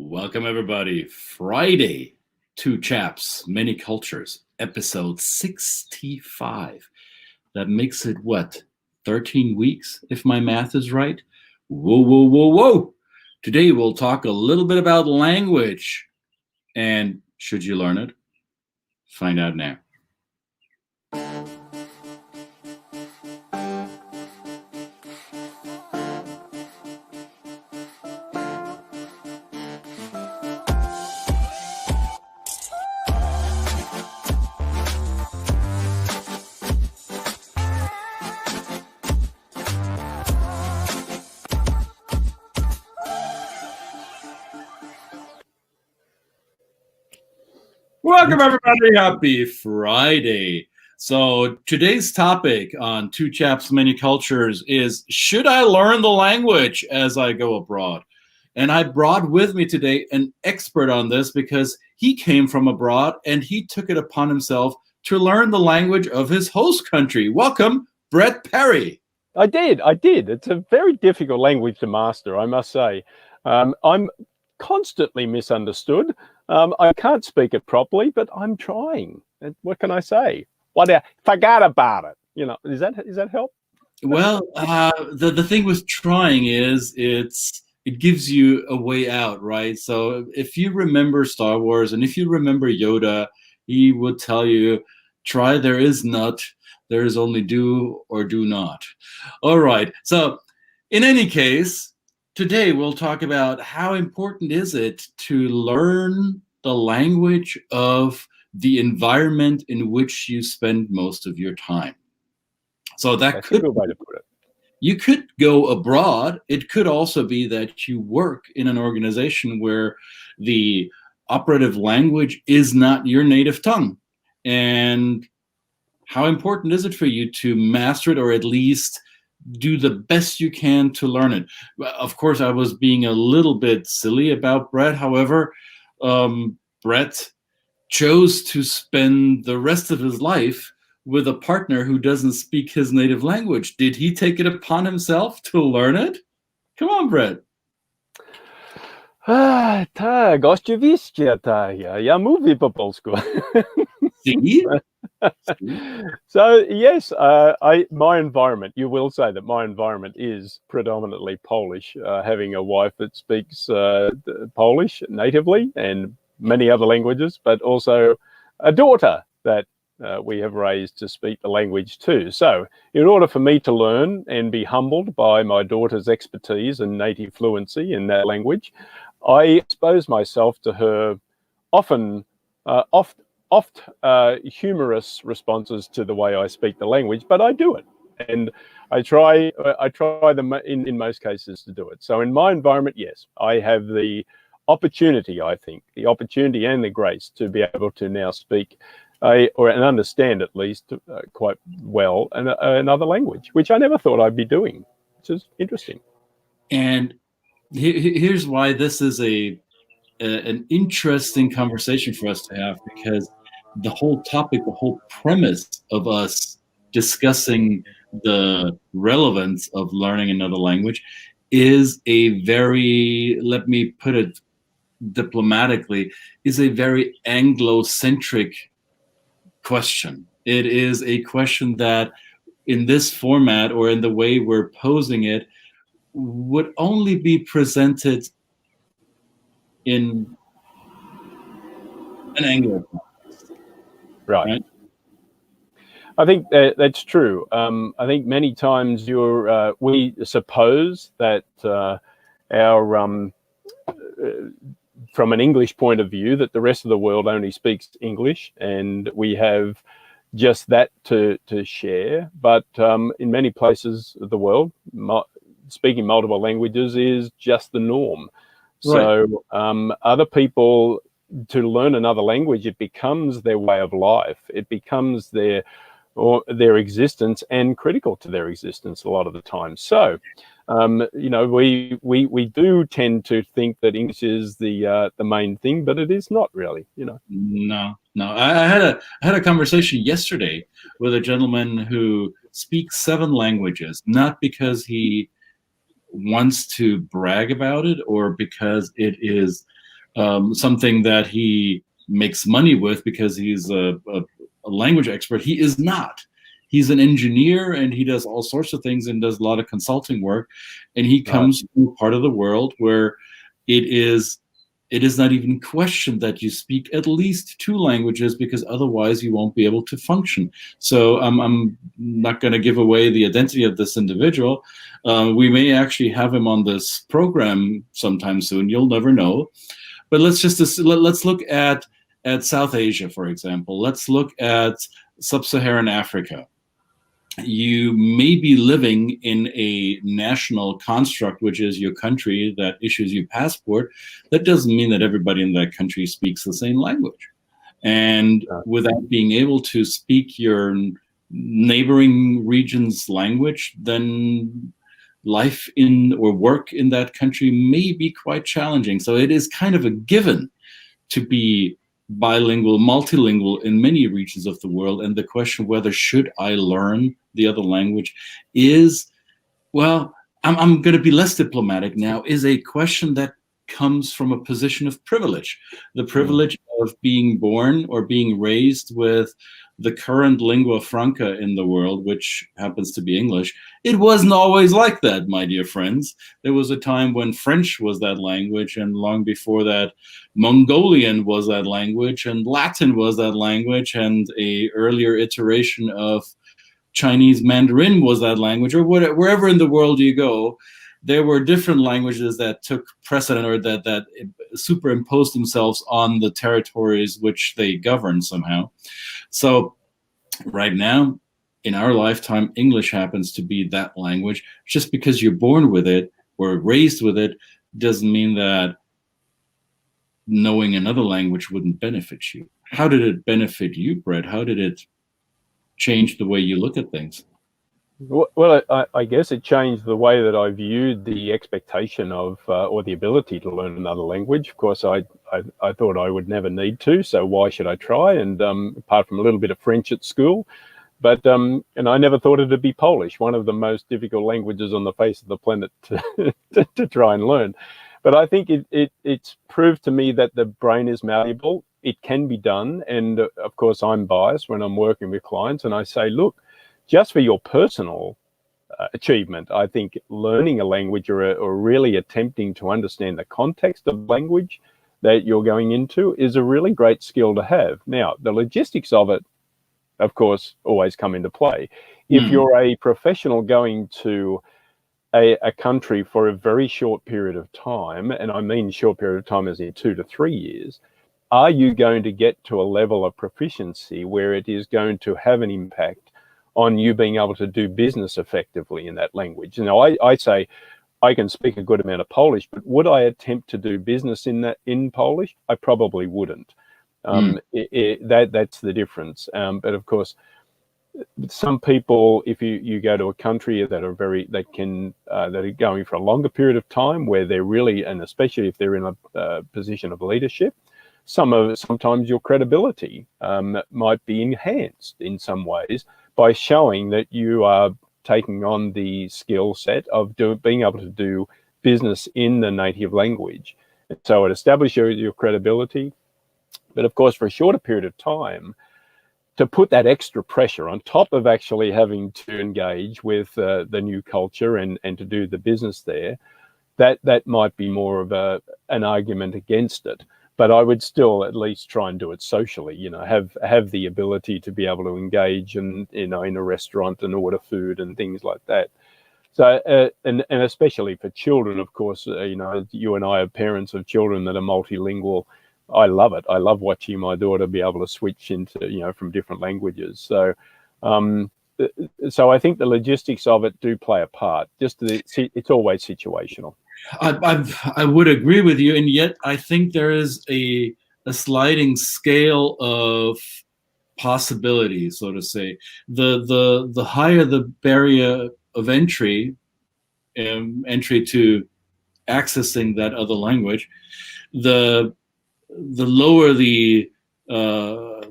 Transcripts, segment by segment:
Welcome, everybody. Friday, Two Chaps, Many Cultures, episode 65. That makes it what? 13 weeks, if my math is right? Whoa, whoa, whoa, whoa. Today, we'll talk a little bit about language. And should you learn it? Find out now. Welcome, everybody. Happy Friday. So today's topic on Two Chaps, Many Cultures is, should I learn the language as I go abroad? And I brought with me today an expert on this because he came from abroad and he took it upon himself to learn the language of his host country. Welcome, Brett Parry. I did. It's a very difficult language to master, I must say. I'm constantly misunderstood. I can't speak it properly, but I'm trying. What can I say? Forget about it. You know, does that help? Well, the thing with trying is it gives you a way out, right? So if you remember Star Wars and if you remember Yoda, he would tell you, try, there is not, there is only do or do not. All right. So in any case, today we'll talk about how important is it to learn the language of the environment in which you spend most of your time. So that's a good way to put it. You could go abroad. It could also be that you work in an organization where the operative language is not your native tongue. And how important is it for you to master it, or at least do the best you can to learn it? Of course, I was being a little bit silly about Brett. However, Brett chose to spend the rest of his life with a partner who doesn't speak his native language. Did he take it upon himself to learn it? Come on, Brett. Mówi po polsku. See? So yes, my environment, you will say that my environment is predominantly Polish, having a wife that speaks Polish natively and many other languages, but also a daughter that we have raised to speak the language too. So in order for me to learn and be humbled by my daughter's expertise and native fluency in that language, I expose myself to her often humorous responses to the way I speak the language, but I do it. And I try them in most cases to do it. So in my environment, yes, I have the opportunity, I think, the opportunity and the grace to be able to now speak and understand at least quite well another language, which I never thought I'd be doing, which is interesting. And here's why this is an interesting conversation for us to have, because the whole topic, the whole premise of us discussing the relevance of learning another language is a very, let me put it diplomatically, is a very Anglo-centric question. It is a question that in this format or in the way we're posing it would only be presented in an Anglo context. Right. I think that's true. I think many times we suppose that from an English point of view, that the rest of the world only speaks English, and we have just that to share. But in many places of the world, speaking multiple languages is just the norm. Right. So other people, to learn another language, it becomes their way of life. It becomes their existence and critical to their existence a lot of the time. So, we do tend to think that English is the main thing, but it is not really. No. I had a conversation yesterday with a gentleman who speaks 7 languages, not because he wants to brag about it or because it is something that he makes money with because he's a language expert. He is not. He's an engineer, and he does all sorts of things and does a lot of consulting work. And he comes from a part of the world where it is not even questioned that you speak at least 2 languages, because otherwise you won't be able to function. So I'm not going to give away the identity of this individual. We may actually have him on this program sometime soon. You'll never know. But let's look at South Asia, for example. Let's look at Sub-Saharan Africa. You may be living in a national construct, which is your country that issues you passport. That doesn't mean that everybody in that country speaks the same language. And without being able to speak your neighboring region's language, then life in or work in that country may be quite challenging. So it is kind of a given to be bilingual, multilingual in many regions of the world. And the question whether should I learn the other language is, well, I'm going to be less diplomatic now, is a question that comes from a position of privilege. The privilege of being born or being raised with the current lingua franca in the world, which happens to be English. It wasn't always like that, my dear friends. There was a time when French was that language, and long before that, Mongolian was that language, and Latin was that language, and a earlier iteration of Chinese Mandarin was that language, or whatever, wherever in the world you go, there were different languages that took precedent, or that superimposed themselves on the territories which they governed somehow. So right now, in our lifetime, English happens to be that language. Just because you're born with it or raised with it doesn't mean that knowing another language wouldn't benefit you. How did it benefit you, Brett? How did it change the way you look at things? Well, I guess it changed the way that I viewed the expectation of, or the ability to learn another language. Of course, I thought I would never need to, so why should I try? And apart from a little bit of French at school, but and I never thought it'd be Polish, one of the most difficult languages on the face of the planet to try and learn. But I think it's proved to me that the brain is malleable. It can be done, and of course, I'm biased when I'm working with clients, and I say, look, just for your personal achievement, I think learning a language or really attempting to understand the context of language that you're going into is a really great skill to have. Now, the logistics of it, of course, always come into play. If you're a professional going to a country for a very short period of time, and I mean short period of time as in 2 to 3 years, are you going to get to a level of proficiency where it is going to have an impact on you being able to do business effectively in that language? You know, I say I can speak a good amount of Polish, but would I attempt to do business in Polish? I probably wouldn't. That's the difference. But of course, some people, if you go to a country that are going for a longer period of time, where they're really, and especially if they're in a position of leadership, sometimes your credibility might be enhanced in some ways by showing that you are taking on the skill set of being able to do business in the native language. And so it establishes your credibility. But of course, for a shorter period of time, to put that extra pressure on top of actually having to engage with the new culture and to do the business there, that might be more of an argument against it. But I would still at least try and do it socially, you know, have the ability to be able to engage in a restaurant and order food and things like that. So, and especially for children, of course, you and I are parents of children that are multilingual. I love it. I love watching my daughter be able to switch into, from different languages. So, so I think the logistics of it do play a part. It's always situational. I would agree with you, and yet I think there is a sliding scale of possibility, so to say. The higher the barrier of entry to accessing that other language, the lower the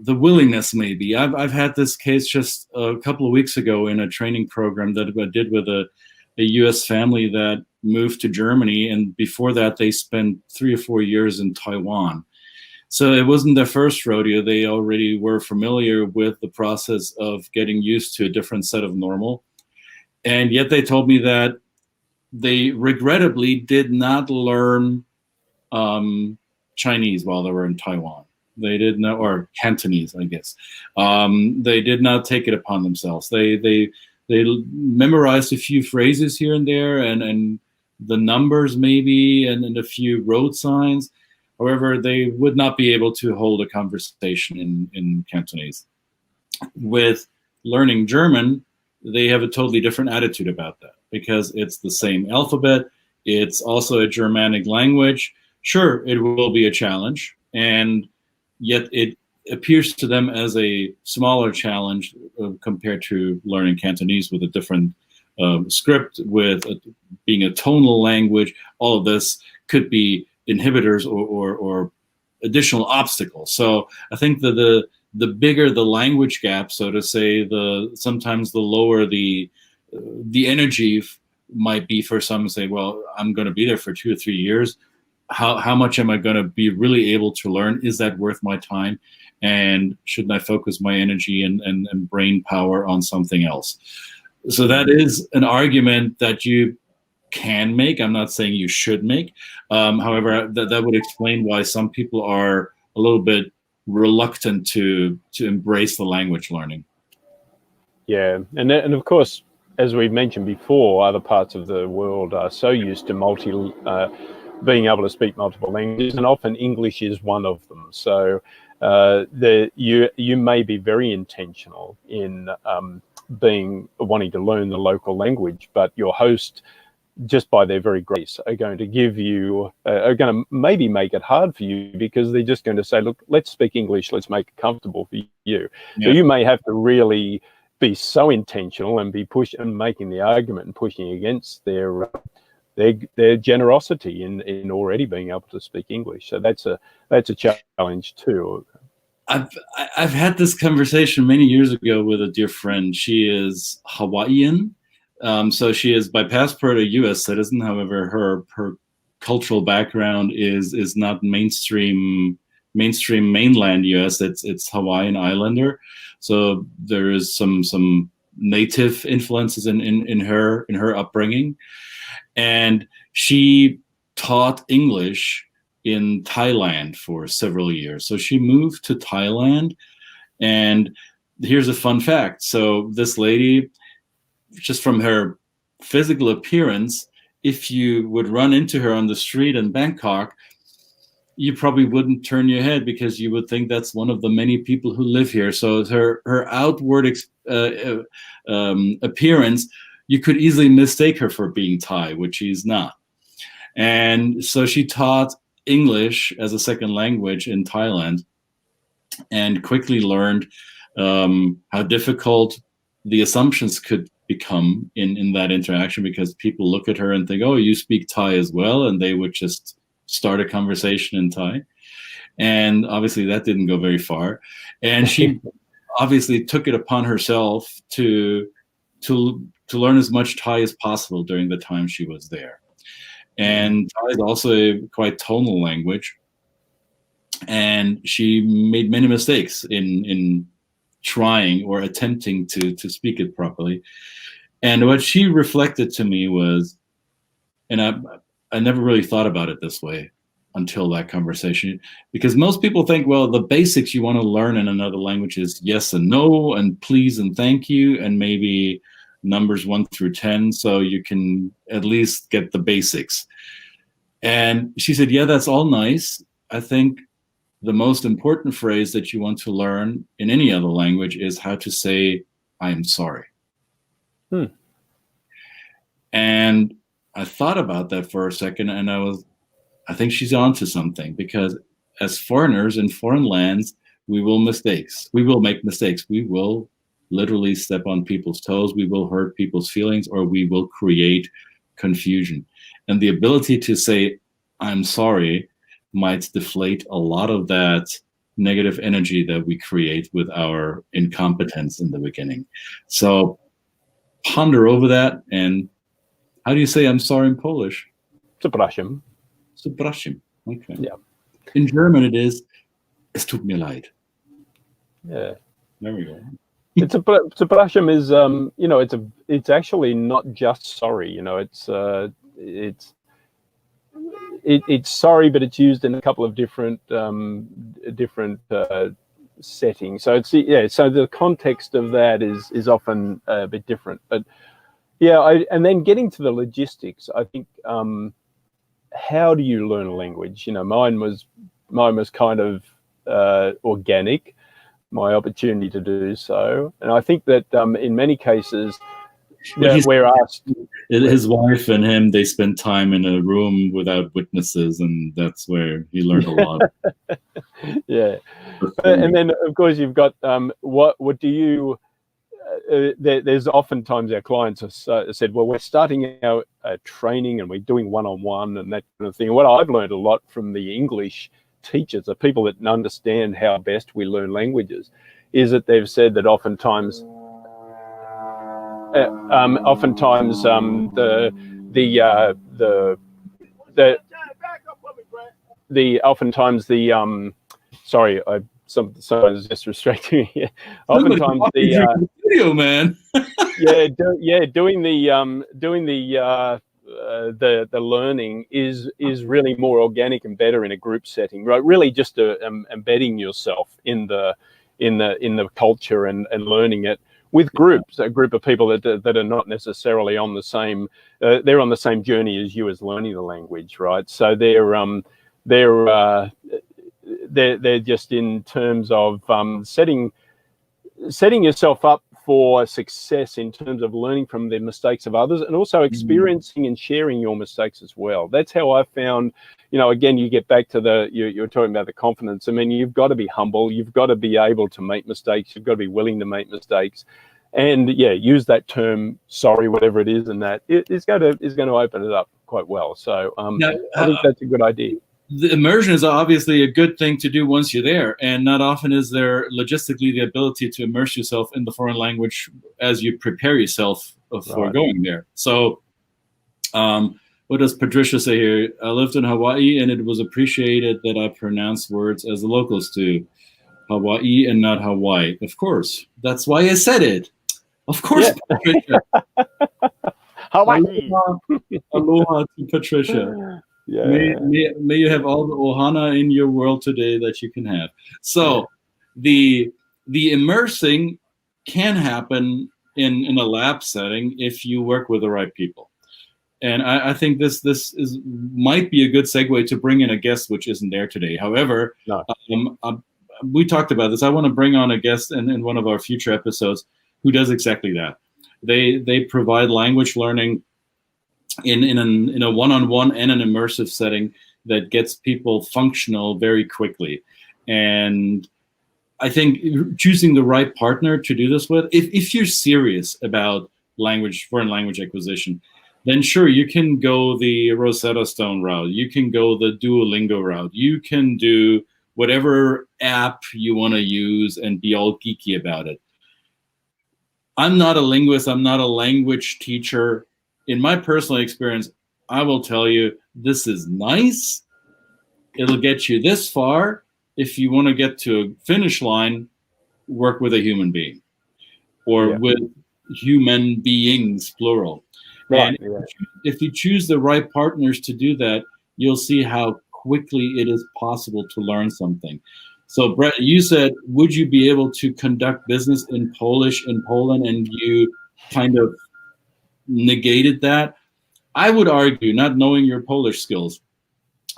willingness may be. I've had this case just a couple of weeks ago in a training program that I did with a U.S. family that moved to Germany, and before that they spent 3 or 4 years in Taiwan. So it wasn't their first rodeo. They already were familiar with the process of getting used to a different set of normal. And yet they told me that they regrettably did not learn Chinese while they were in Taiwan. They did not, or Cantonese, I guess. They did not take it upon themselves. They memorized a few phrases here and there, and the numbers maybe, and a few road signs. However, they would not be able to hold a conversation in Cantonese. With learning German, they have a totally different attitude about that, because it's the same alphabet. It's also a Germanic language. Sure, it will be a challenge, and yet it appears to them as a smaller challenge compared to learning Cantonese with a different script, with being a tonal language. All of this could be inhibitors or additional obstacles. So I think that the bigger the language gap, so to say, sometimes the lower the energy might be for some to say, well, I'm going to be there for 2 or 3 years. How much am I going to be really able to learn? Is that worth my time? And shouldn't I focus my energy and brain power on something else? So that is an argument that you can make. I'm not saying you should make. However, that would explain why some people are a little bit reluctant to embrace the language learning. Yeah, and of course, as we mentioned before, other parts of the world are so used to being able to speak multiple languages, and often English is one of them. So you may be very intentional in wanting to learn the local language, but your host, just by their very grace, are going to maybe make it hard for you, because they're just going to say, look, let's speak English, let's make it comfortable for you. Yeah. So you may have to really be so intentional and be making the argument and pushing against their generosity in already being able to speak English. So that's a challenge too. I've had this conversation many years ago with a dear friend. She is Hawaiian. So she is by passport a U.S. citizen. However, her cultural background is not mainstream mainland U.S. It's Hawaiian Islander. So there is some native influences in her upbringing, and she taught English in Thailand for several years. So she moved to Thailand, and here's a fun fact. So this lady, just from her physical appearance, if you would run into her on the street in Bangkok, you probably wouldn't turn your head, because you would think that's one of the many people who live here. So her outward appearance, you could easily mistake her for being Thai, which she's not. And so she taught English as a second language in Thailand, and quickly learned how difficult the assumptions could become in that interaction, because people look at her and think, oh, you speak Thai as well, and they would just start a conversation in Thai. And obviously that didn't go very far, and she obviously took it upon herself to learn as much Thai as possible during the time she was there. And Thai is also a quite tonal language, and she made many mistakes in trying or attempting to speak it properly. And what she reflected to me was, and I never really thought about it this way until that conversation, because most people think, well, the basics you want to learn in another language is yes and no, and please and thank you, and maybe numbers 1 through 10, so you can at least get the basics. And she said, yeah, that's all nice. I think the most important phrase that you want to learn in any other language is how to say, I'm sorry. And I thought about that for a second, and I think she's onto something, because as foreigners in foreign lands, we will make mistakes. We will literally step on people's toes. We will hurt people's feelings, or we will create confusion. And the ability to say, I'm sorry, might deflate a lot of that negative energy that we create with our incompetence in the beginning. So ponder over that, and How do you say I'm sorry in Polish? Przepraszam. Przepraszam. Okay. Yeah. In German it is es tut mir leid. Yeah. There we go. Przepraszam is you know, it's actually not just sorry, you know, it's sorry, but it's used in a couple of different settings. So it's, yeah, so the context of that is often a bit different. But yeah, and then getting to the logistics, I think, how do you learn a language? You know, mine was kind of organic, my opportunity to do so, and I think that in many cases, we're asked. His wife and him, they spent time in a room without witnesses, and that's where he learned a lot. Yeah, and then of course you've got what do you? There's oftentimes our clients have said, well, we're starting our training and we're doing one-on-one and that kind of thing. What I've learned a lot from the English teachers, the people that understand how best we learn languages, is that they've said that oftentimes sorry, someone's just restricting me here. Oftentimes the video, man. doing the learning is really more organic and better in a group setting, right? Really just embedding yourself in the culture and learning it with groups, a group of people that are not necessarily on the same they're on the same journey as you as learning the language, right? So they're just in terms of setting yourself up for success in terms of learning from the mistakes of others and also experiencing and sharing your mistakes as well. That's how I found, you know, again, you get back to you're talking about the confidence. I mean, you've got to be humble. You've got to be able to make mistakes. You've got to be willing to make mistakes. And yeah, use that term, sorry, whatever it is, and that is going to open it up quite well. So I think that's a good idea. The immersion is obviously a good thing to do once you're there, and not often is there logistically the ability to immerse yourself in the foreign language as you prepare yourself for going there. So what does Patricia say here? I lived in Hawaii and it was appreciated that I pronounced words as the locals do. Hawaii and not Hawaii. Of course. That's why I said it. Of course, yeah. Patricia. Hawaii. Aloha to Patricia. Yeah. May you have all the ohana in your world today that you can have. So the immersing can happen in a lab setting if you work with the right people. And I think this might be a good segue to bring in a guest which isn't there today. However, we talked about this. I want to bring on a guest in one of our future episodes who does exactly that. They provide language learning in a one-on-one and an immersive setting that gets people functional very quickly. And I think choosing the right partner to do this with, if you're serious about foreign language acquisition, then sure, you can go the Rosetta Stone route. You can go the Duolingo route. You can do whatever app you want to use and be all geeky about it. I'm not a linguist. I'm not a language teacher. In my personal experience, I will tell you, this is nice. It'll get you this far. If you want to get to a finish line, work with a human being or with human beings, plural. Right. And if you choose the right partners to do that, you'll see how quickly it is possible to learn something. So, Brett, you said, would you be able to conduct business in Polish in Poland? And you kind of negated that. I would argue, not knowing your Polish skills,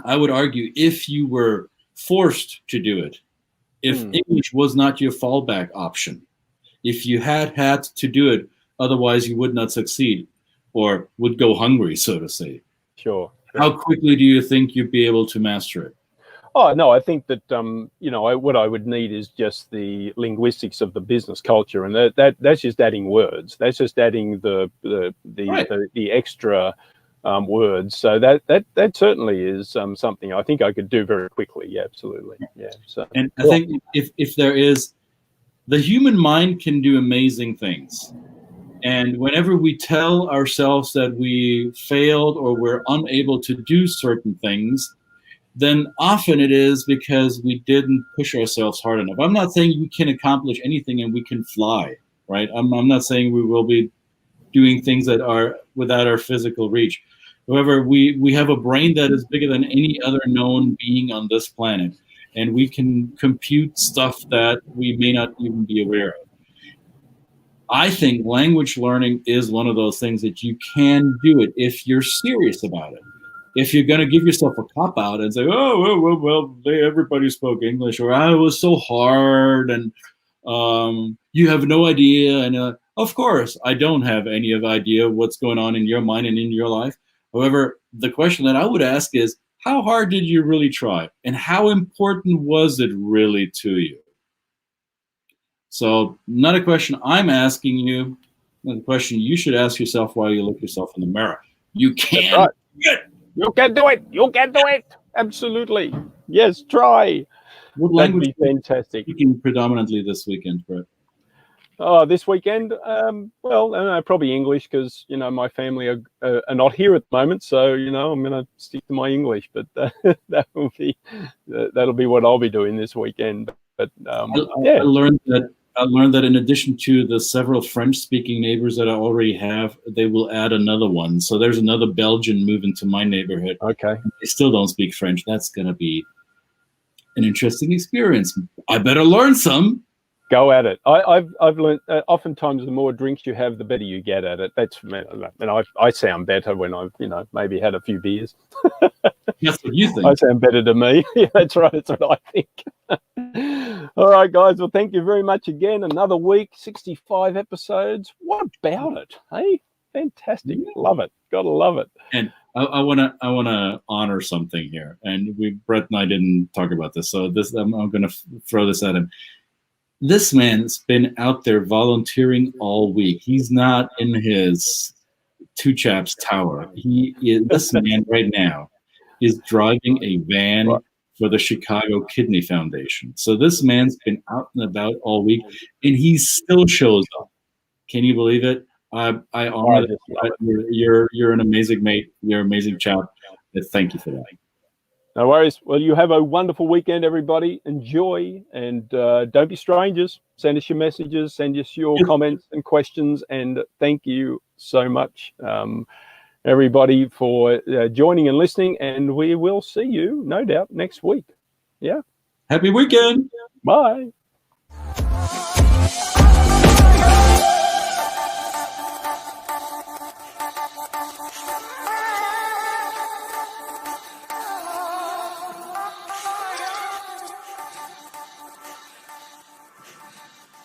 I would argue if you were forced to do it, if English was not your fallback option, if you had to do it, otherwise you would not succeed or would go hungry, so to say. Sure. How quickly do you think you'd be able to master it? Oh, no, I think that, what I would need is just the linguistics of the business culture. And that's just adding words. That's just adding the extra words. So that certainly is something I think I could do very quickly. Yeah, absolutely. Yeah. So, and I think if there is, the human mind can do amazing things. And whenever we tell ourselves that we failed or we're unable to do certain things, then often it is because we didn't push ourselves hard enough. I'm not saying we can accomplish anything and we can fly, right? I'm not saying we will be doing things that are without our physical reach. However, we have a brain that is bigger than any other known being on this planet, and we can compute stuff that we may not even be aware of. I think language learning is one of those things that you can do it if you're serious about it. If you're going to give yourself a cop out and say, "Oh, well, everybody spoke English," or "I was so hard," and you have no idea, and of course, I don't have any idea what's going on in your mind and in your life. However, the question that I would ask is, how hard did you really try, and how important was it really to you? So, not a question I'm asking you, not a question you should ask yourself while you look yourself in the mirror. You can. Right. You can do it. You can do it. Absolutely. Yes, try. What That'd language be fantastic. Speaking predominantly this weekend, Brett? Oh, this weekend? Well, probably English, because, you know, my family are not here at the moment. So, you know, I'm going to stick to my English. But that'll be what I'll be doing this weekend. But yeah. I learned that in addition to the several French-speaking neighbors that I already have, they will add another one. So there's another Belgian moving to my neighborhood. Okay. They still don't speak French. That's going to be an interesting experience. I better learn some. Go at it. I've learned oftentimes the more drinks you have, the better you get at it. And I sound better when I've, you know, maybe had a few beers. That's what you think. I sound better to me. Yeah, that's right. That's what I think. All right, guys. Well, thank you very much again. Another week, 65 episodes. What about it? Hey, fantastic. Love it. Gotta love it. And I wanna honor something here. And Brett and I didn't talk about this, so I'm gonna throw this at him. This man's been out there volunteering all week. He's not in his two chaps tower. This man right now is driving a van for the Chicago Kidney Foundation. So this man's been out and about all week, and he still shows up. Can you believe it? I honor that. You're an amazing mate. You're an amazing chap. Thank you for that. No worries. Well, you have a wonderful weekend, everybody. Enjoy, and don't be strangers. Send us your messages, send us your comments and questions, and thank you so much, everybody, for joining and listening, and we will see you, no doubt, next week. Yeah. Happy weekend. Bye.